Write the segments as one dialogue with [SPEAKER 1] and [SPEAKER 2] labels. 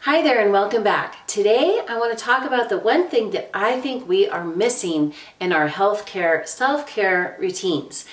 [SPEAKER 1] Hi there and welcome back. Today I want to talk about the one thing that I think we are missing in our healthcare, self-care routines.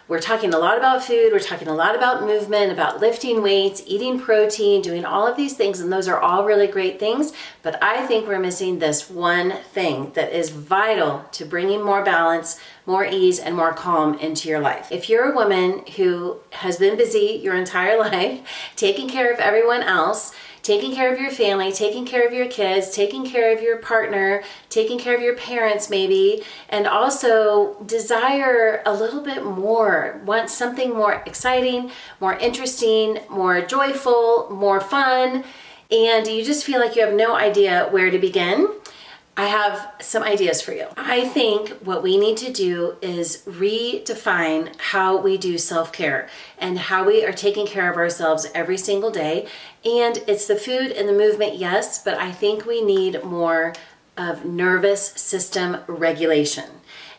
[SPEAKER 1] We're talking a lot about food, we're talking a lot about movement, about lifting weights, eating protein, doing all of these things, and those are all really great things, but I think we're missing this one thing that is vital to bringing more balance, more ease, and more calm into your life. If you're a woman who has been busy your entire life, taking care of everyone else, taking care of your family, taking care of your kids, taking care of your partner, taking care of your parents maybe, and also desire a little bit more, want something more exciting, more interesting, more joyful, more fun, and you just feel like you have no idea where to begin, I have some ideas for you. I think what we need to do is redefine how we do self-care and how we are taking care of ourselves every single day. And it's the food and the movement, yes, but I think we need more of nervous system regulation.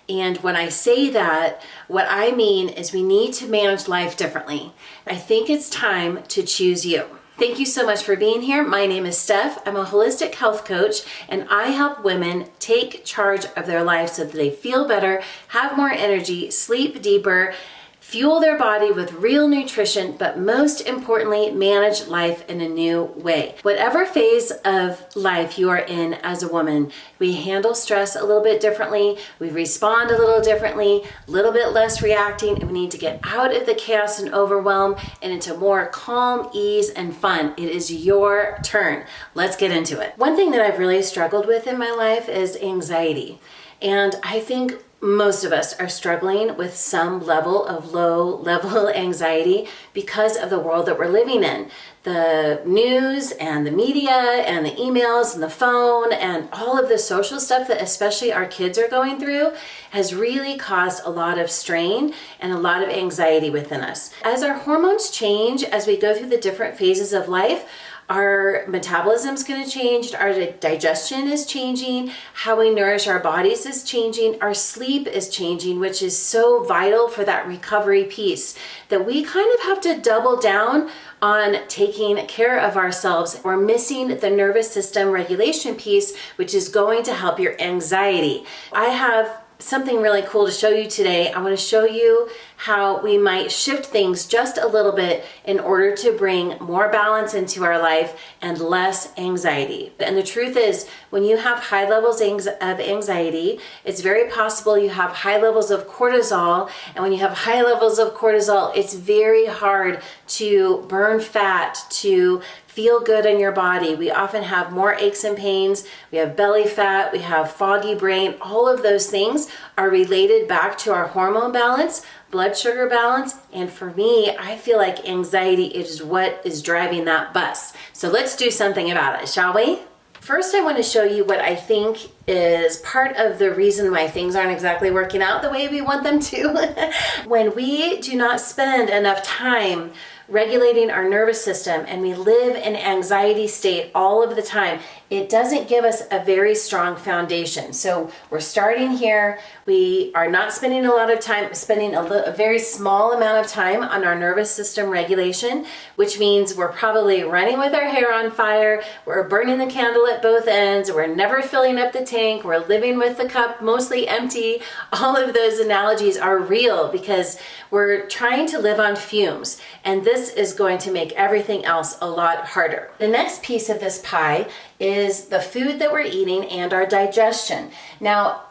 [SPEAKER 1] And when I say that, what I mean is we need to manage life differently. I think it's time to choose you. Thank you so much for being here. My name is Steph. I'm a holistic health coach, and I help women take charge of their life so that they feel better, have more energy, sleep deeper, fuel their body with real nutrition, but most importantly, manage life in a new way. Whatever phase of life you are in as a woman, we handle stress a little bit differently, we respond a little differently, a little bit less reacting, and we need to get out of the chaos and overwhelm and into more calm, ease, and fun. It is your turn. Let's get into it. One thing that I've really struggled with in my life is anxiety. And I think most of us are struggling with some level of low-level anxiety because of the world that we're living in. The news and the media and the emails and the phone and all of the social stuff that especially our kids are going through has really caused a lot of strain and a lot of anxiety within us. As our hormones change, as we go through the different phases of life, our metabolism is going to change, our digestion is changing, how we nourish our bodies is changing, our sleep is changing, which is so vital for that recovery piece that we kind of have to double down on taking care of ourselves. We're missing the nervous system regulation piece, which is going to help your anxiety. I have something really cool to show you today. I want to show you how we might shift things just a little bit in order to bring more balance into our life and less anxiety. And the truth is, when you have high levels of anxiety, it's very possible you have high levels of cortisol. And when you have high levels of cortisol, it's very hard to burn fat, to feel good in your body. We often have more aches and pains, we have belly fat, we have foggy brain. All of those things are related back to our hormone balance, blood sugar balance, and for me, I feel like anxiety is what is driving that bus. So let's do something about it, shall we? First, I want to show you what I think is part of the reason why things aren't exactly working out the way we want them to. When we do not spend enough time regulating our nervous system and we live in anxiety state all of the time, it doesn't give us a very strong foundation. So we're starting here. We are not spending a lot of time, spending a very small amount of time on our nervous system regulation, which means we're probably running with our hair on fire. We're burning the candle at both ends. We're never filling up the tank. We're living with the cup mostly empty. All of those analogies are real because we're trying to live on fumes. And this is going to make everything else a lot harder. The next piece of this pie is the food that we're eating and our digestion. Now,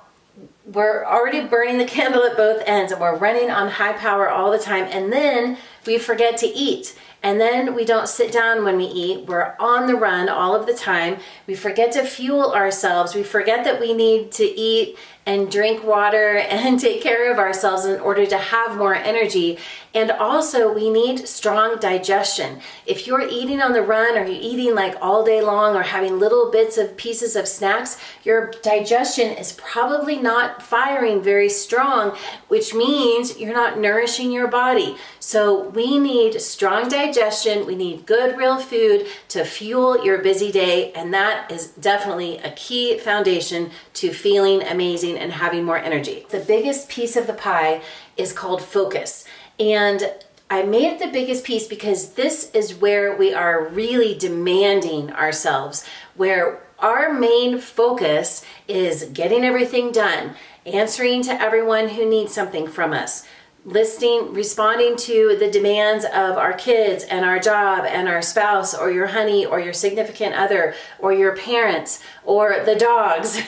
[SPEAKER 1] we're already burning the candle at both ends and we're running on high power all the time, and then we forget to eat. And then we don't sit down when we eat. We're on the run all of the time. We forget to fuel ourselves. We forget that we need to eat and drink water and take care of ourselves in order to have more energy. And also, we need strong digestion. If you're eating on the run or you're eating like all day long or having little bits of pieces of snacks, your digestion is probably not firing very strong, which means you're not nourishing your body. So we need strong digestion. We need good, real food to fuel your busy day. And that is definitely a key foundation to feeling amazing and having more energy. The biggest piece of the pie is called focus. And I made it the biggest piece because this is where we are really demanding ourselves, where our main focus is getting everything done, answering to everyone who needs something from us, listening, responding to the demands of our kids and our job and our spouse or your honey or your significant other or your parents or the dogs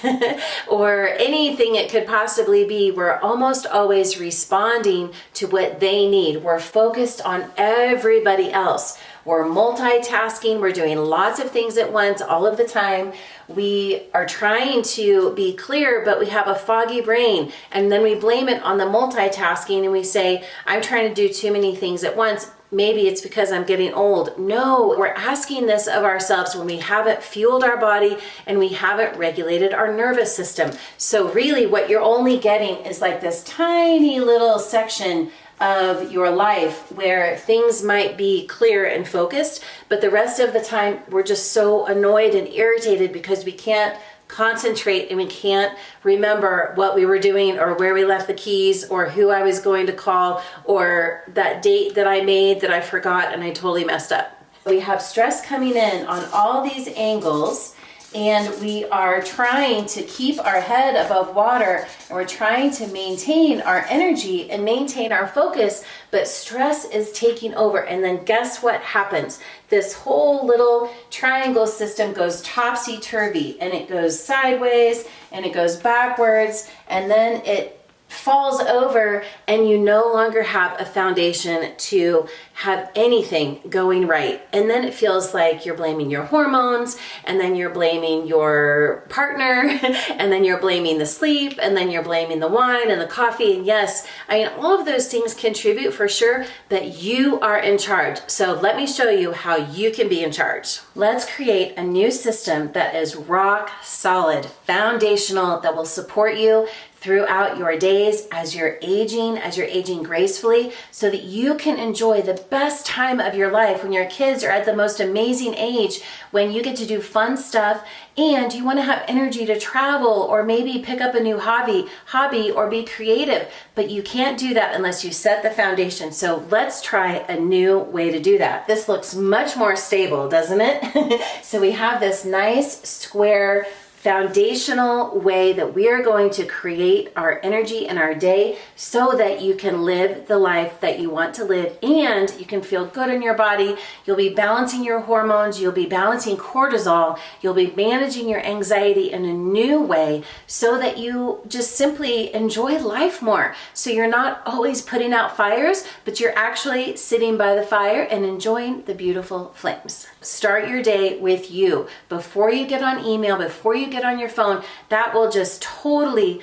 [SPEAKER 1] or anything it could possibly be. We're almost always responding to what they need. We're focused on everybody else. We're multitasking. We're doing lots of things at once all of the time. We are trying to be clear, but we have a foggy brain. And then we blame it on the multitasking and we say, I'm trying to do too many things at once. Maybe it's because I'm getting old. No, we're asking this of ourselves when we haven't fueled our body and we haven't regulated our nervous system. So really what you're only getting is like this tiny little section of your life where things might be clear and focused, but the rest of the time we're just so annoyed and irritated because we can't concentrate and we can't remember what we were doing or where we left the keys or who I was going to call or that date that I made that I forgot and I totally messed up. We have stress coming in on all these angles, and we are trying to keep our head above water, and we're trying to maintain our energy and maintain our focus, but stress is taking over. And then guess what happens? This whole little triangle system goes topsy-turvy, and it goes sideways and it goes backwards, and then it falls over and you no longer have a foundation to have anything going right. And then it feels like you're blaming your hormones, and then you're blaming your partner, and then you're blaming the sleep, and then you're blaming the wine and the coffee. And yes, I mean, all of those things contribute for sure, but you are in charge. So let me show you how you can be in charge. Let's create a new system that is rock solid, foundational, that will support you throughout your days as you're aging gracefully, so that you can enjoy the best time of your life when your kids are at the most amazing age, when you get to do fun stuff and you want to have energy to travel or maybe pick up a new hobby or be creative. But you can't do that unless you set the foundation. So let's try a new way to do that. This looks much more stable, doesn't it? So we have this nice square foundational way that we are going to create our energy in our day so that you can live the life that you want to live and you can feel good in your body. You'll be balancing your hormones, you'll be balancing cortisol, you'll be managing your anxiety in a new way so that you just simply enjoy life more. So you're not always putting out fires, but you're actually sitting by the fire and enjoying the beautiful flames. Start your day with you. Before you get on email, before you get on your phone, that will just totally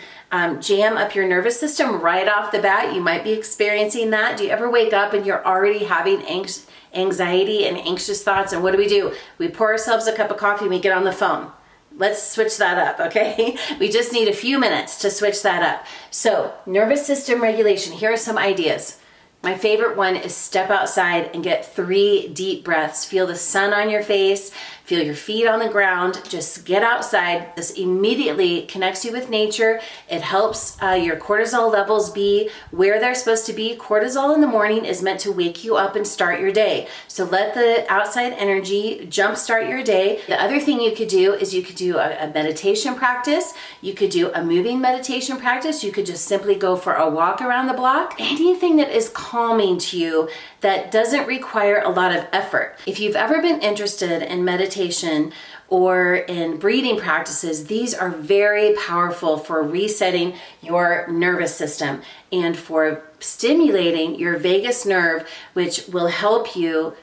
[SPEAKER 1] jam up your nervous system right off the bat. You might be experiencing that. Do you ever wake up and you're already having anxiety and anxious thoughts? And what do? We pour ourselves a cup of coffee and we get on the phone. Let's switch that up, okay? We just need a few minutes to switch that up. So, nervous system regulation. Here are some ideas. My favorite one is step outside and get 3 deep breaths. Feel the sun on your face, feel your feet on the ground. Just get outside. This immediately connects you with nature. It helps your cortisol levels be where they're supposed to be. Cortisol in the morning is meant to wake you up and start your day. So let the outside energy jumpstart your day. The other thing you could do is you could do a meditation practice. You could do a moving meditation practice. You could just simply go for a walk around the block. Anything that is calming to you that doesn't require a lot of effort. If you've ever been interested in meditation or in breathing practices, these are very powerful for resetting your nervous system and for stimulating your vagus nerve, which will help you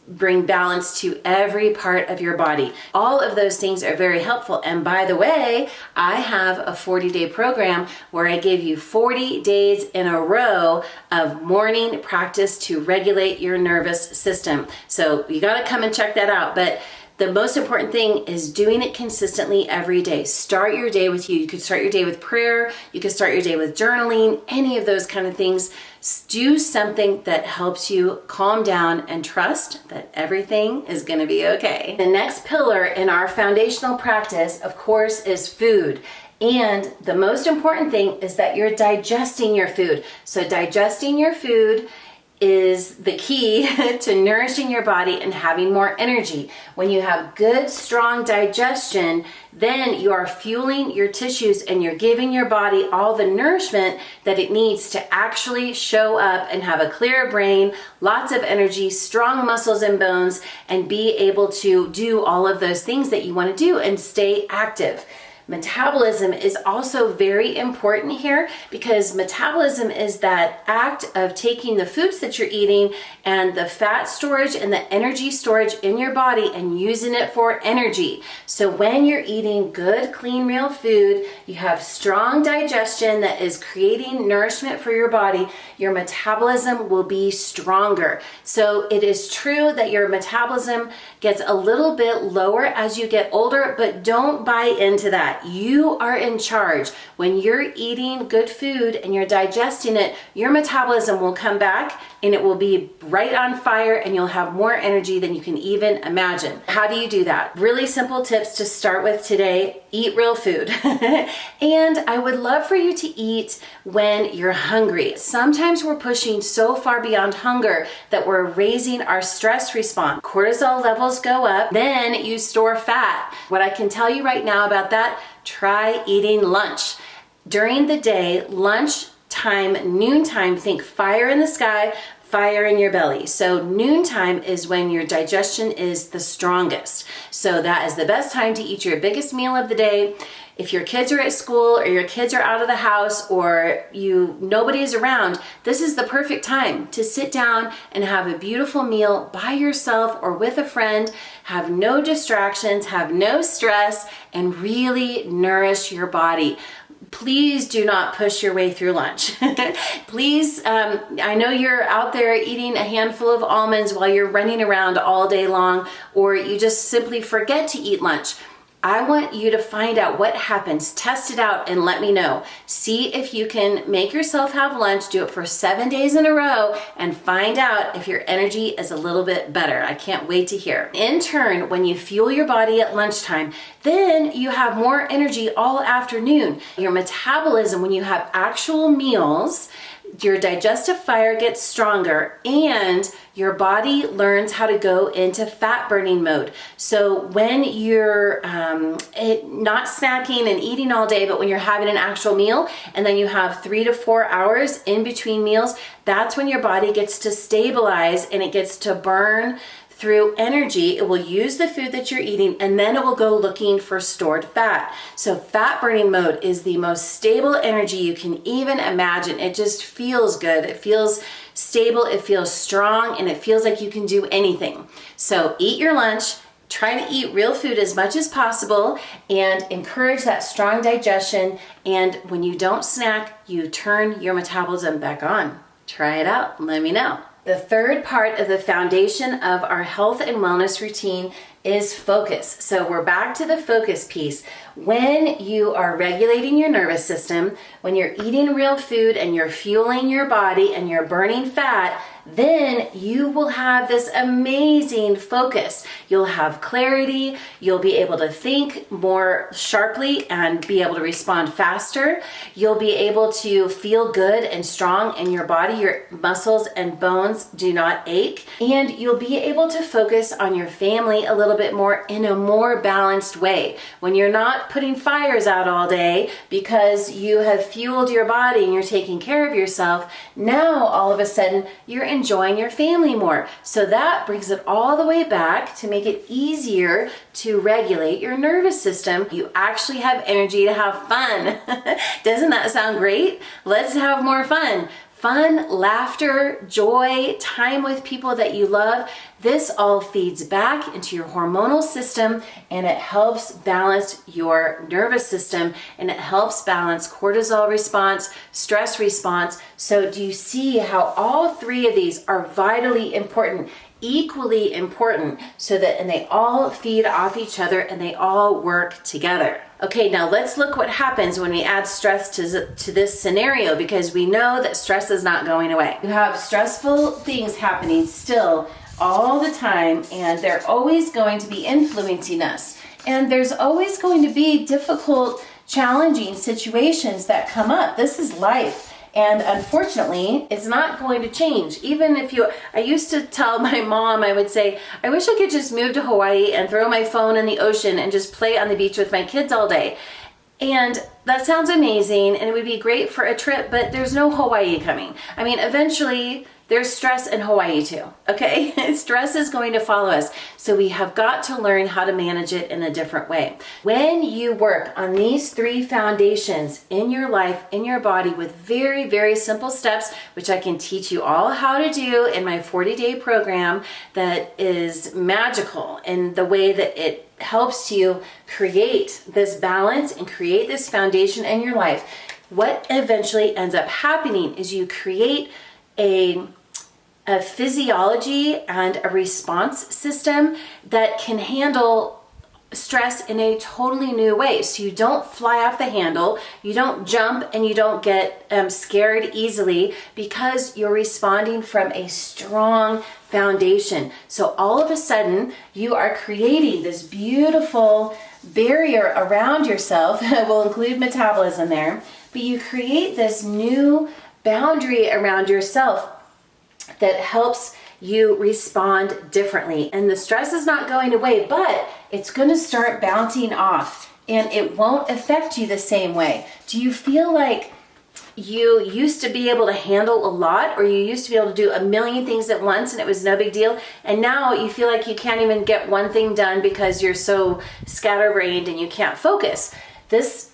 [SPEAKER 1] bring balance to every part of your body. All of those things are very helpful. And by the way, I have a 40-day program where I give you 40 days in a row of morning practice to regulate your nervous system. So you got to come and check that out. But the most important thing is doing it consistently every day. Start your day with you. You could start your day with prayer. You could start your day with journaling, any of those kind of things. Do something that helps you calm down and trust that everything is going to be okay. The next pillar in our foundational practice, of course, is food. And the most important thing is that you're digesting your food. So digesting your food is the key to nourishing your body and having more energy. When you have good, strong digestion, then you are fueling your tissues and you're giving your body all the nourishment that it needs to actually show up and have a clear brain, lots of energy, strong muscles and bones, and be able to do all of those things that you want to do and stay active. Metabolism is also very important here because metabolism is that act of taking the foods that you're eating and the fat storage and the energy storage in your body and using it for energy. So when you're eating good, clean, real food, you have strong digestion that is creating nourishment for your body, your metabolism will be stronger. So it is true that your metabolism gets a little bit lower as you get older, but don't buy into that. You are in charge. When you're eating good food and you're digesting it, your metabolism will come back and it will be right on fire and you'll have more energy than you can even imagine. How do you do that? Really simple tips to start with today. Eat real food. And I would love for you to eat when you're hungry. Sometimes we're pushing so far beyond hunger that we're raising our stress response. Cortisol levels go up, then you store fat. What I can tell you right now about that, try eating lunch. During the day, lunch time, noontime, think fire in the sky, fire in your belly. So noontime is when your digestion is the strongest. So that is the best time to eat your biggest meal of the day. If your kids are at school or your kids are out of the house or nobody is around, this is the perfect time to sit down and have a beautiful meal by yourself or with a friend, have no distractions, have no stress, and really nourish your body. Please do not push your way through lunch. Please, I know you're out there eating a handful of almonds while you're running around all day long, or you just simply forget to eat lunch. I want you to find out what happens. Test it out and let me know. See if you can make yourself have lunch. Do it for 7 days in a row and find out if your energy is a little bit better. I can't wait to hear. In turn, when you fuel your body at lunchtime, then you have more energy all afternoon. Your metabolism, when you have actual meals, your digestive fire gets stronger and your body learns how to go into fat burning mode. So when you're not snacking and eating all day, but when you're having an actual meal and then you have 3 to 4 hours in between meals, that's when your body gets to stabilize and it gets to burn through energy. It will use the food that you're eating and then it will go looking for stored fat. So fat burning mode is the most stable energy you can even imagine. It just feels good. It feels stable. It feels strong and it feels like you can do anything. So eat your lunch. Try to eat real food as much as possible and encourage that strong digestion. And when you don't snack, you turn your metabolism back on. Try it out. Let me know. The third part of the foundation of our health and wellness routine is focus. So we're back to the focus piece. When you are regulating your nervous system, when you're eating real food and you're fueling your body and you're burning fat, then you will have this amazing focus. You'll have clarity. You'll be able to think more sharply and be able to respond faster. You'll be able to feel good and strong in your body. Your muscles and bones do not ache. And you'll be able to focus on your family a little bit more in a more balanced way. When you're not putting fires out all day because you have fueled your body and you're taking care of yourself, now all of a sudden you're enjoying your family more. So that brings it all the way back to make it easier to regulate your nervous system. You actually have energy to have fun. Doesn't that sound great? Let's have more fun. Fun, laughter, joy, time with people that you love. This all feeds back into your hormonal system and it helps balance your nervous system and it helps balance cortisol response, stress response. So do you see how all three of these are vitally important, equally important, and they all feed off each other and they all work together? Okay, now let's look what happens when we add stress to this scenario, because we know that stress is not going away. You have stressful things happening still all the time, and they're always going to be influencing us. And there's always going to be difficult, challenging situations that come up. This is life. And unfortunately, it's not going to change. Even if I used to tell my mom, I would say, I wish I could just move to Hawaii and throw my phone in the ocean and just play on the beach with my kids all day. And that sounds amazing and it would be great for a trip, but there's no Hawaii coming. I mean, eventually there's stress in Hawaii too, okay? Stress is going to follow us. So we have got to learn how to manage it in a different way. When you work on these 3 foundations in your life, in your body with very, very simple steps, which I can teach you all how to do in my 40-day program that is magical in the way that it helps you create this balance and create this foundation in your life, what eventually ends up happening is you create a physiology and a response system that can handle stress in a totally new way. So you don't fly off the handle, you don't jump, and you don't get scared easily because you're responding from a strong foundation. So all of a sudden, you are creating this beautiful barrier around yourself. We'll include metabolism there, but you create this new boundary around yourself that helps you respond differently. And the stress is not going away, but it's going to start bouncing off and it won't affect you the same way. Do you feel like you used to be able to handle a lot, or you used to be able to do a million things at once and it was no big deal, and now you feel like you can't even get one thing done because you're so scatterbrained and you can't focus? This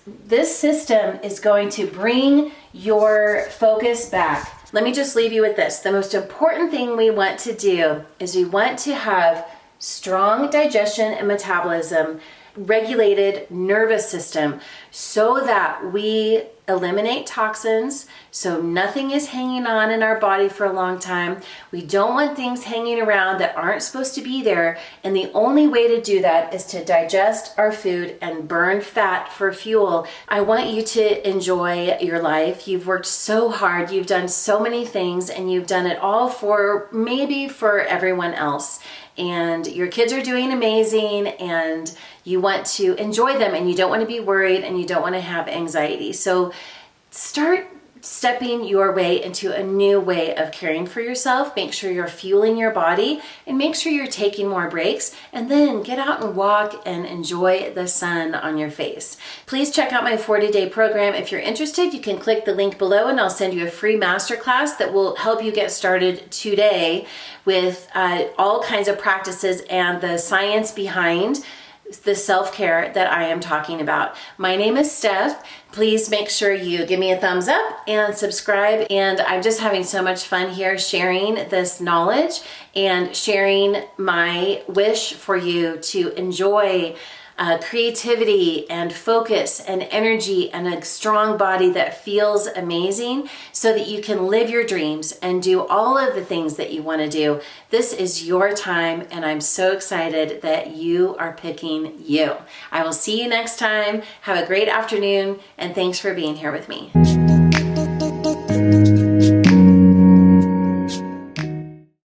[SPEAKER 1] system is going to bring your focus back. Let me just leave you with this. The most important thing we want to do is we want to have strong digestion and metabolism, regulated nervous system, so that we eliminate toxins, so nothing is hanging on in our body for a long time. We don't want things hanging around that aren't supposed to be there, and the only way to do that is to digest our food and burn fat for fuel. I want you to enjoy your life. You've worked so hard, you've done so many things, and you've done it all for everyone else. And your kids are doing amazing, and you want to enjoy them, and you don't want to be worried, and you don't want to have anxiety. So start stepping your way into a new way of caring for yourself. Make sure you're fueling your body, and make sure you're taking more breaks, and then get out and walk and enjoy the sun on your face. Please check out my 40-day program. If you're interested, you can click the link below and I'll send you a free masterclass that will help you get started today with all kinds of practices and the science behind the self-care that I am talking about. My name is Steph. Please make sure you give me a thumbs up and subscribe. And I'm just having so much fun here sharing this knowledge and sharing my wish for you to enjoy creativity and focus and energy and a strong body that feels amazing, so that you can live your dreams and do all of the things that you want to do. This is your time, and I'm so excited that you are picking you. I will see you next time. Have a great afternoon, and thanks for being here with me.